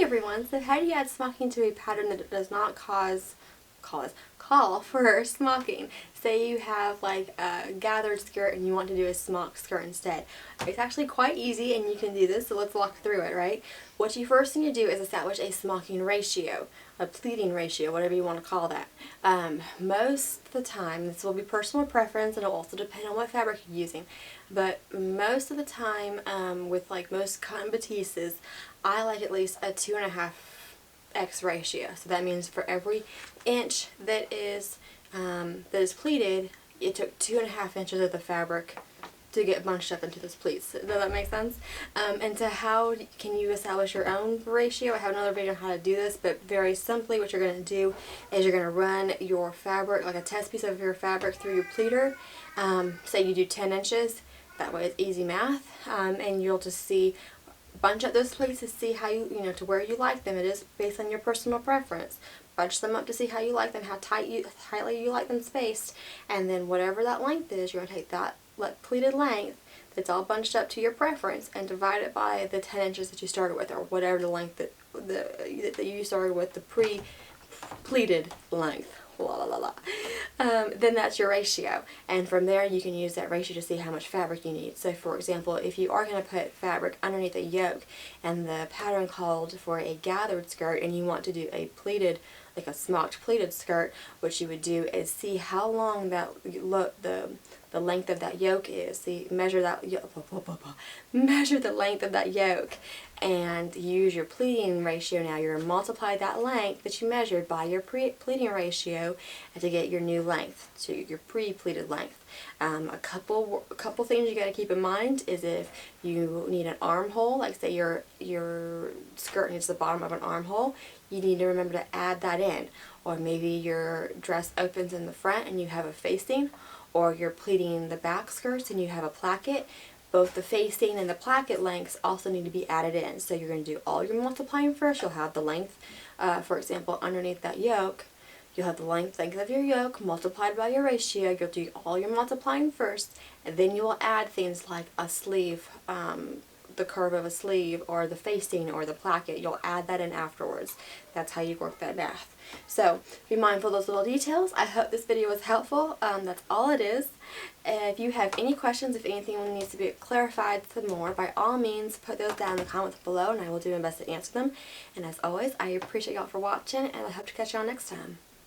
everyone, so how do you add smocking to a pattern that does not call for smocking? Say you have like a gathered skirt and you want to do a smocked skirt instead. It's actually quite easy and you can do this, so let's walk through it, right? What you first need to do is establish a smocking ratio, a pleating ratio, whatever you want to call that. Most of the time, this will be personal preference and it'll also depend on what fabric you're using, but most of the time with like most cotton batises, I like at least a 2.5x ratio. So that means for every inch that is pleated, it took 2.5 inches of the fabric to get bunched up into this pleats. Does that make sense? And so how can you establish your own ratio? I have another video on how to do this, but very simply what you're going to do is you're going to run your fabric, like a test piece of your fabric, through your pleater. Say you do 10 inches. That way it's easy math. And you'll just see, bunch up those pleats to see how to where you like them. It is based on your personal preference. Bunch them up to see how you like them, how tightly you like them spaced, and then whatever that length is, you're going to take that pleated length that's all bunched up to your preference and divide it by the 10 inches that you started with, or whatever the length that you started with, the pre-pleated length. La, la, la, la. Then that's your ratio, and from there you can use that ratio to see how much fabric you need. So for example, if you are going to put fabric underneath a yoke and the pattern called for a gathered skirt and you want to do a pleated, like a smocked pleated skirt, what you would do is see how long that the length of that yoke is. See, measure the length of that yoke and use your pleating ratio. Now you're going to multiply that length that you measured by your pleating ratio and to get your new length, to your pre-pleated length. A couple things you got to keep in mind is if you need an armhole, like say your skirt needs the bottom of an armhole, you need to remember to add that in. Or maybe your dress opens in the front and you have a facing, or you're pleating the back skirts and you have a placket. Both the facing and the placket lengths also need to be added in. So you're going to do all your multiplying first. You'll have the length, for example, underneath that yoke, you'll have the length of your yoke multiplied by your ratio. You'll do all your multiplying first, and then you will add things like a sleeve, the curve of a sleeve, or the facing, or the placket. You'll add that in afterwards. That's how you work that math. So be mindful of those little details. I hope this video was helpful. That's all it is. If you have any questions, if anything needs to be clarified some more, by all means put those down in the comments below and I will do my best to answer them. And as always, I appreciate y'all for watching, and I hope to catch y'all next time.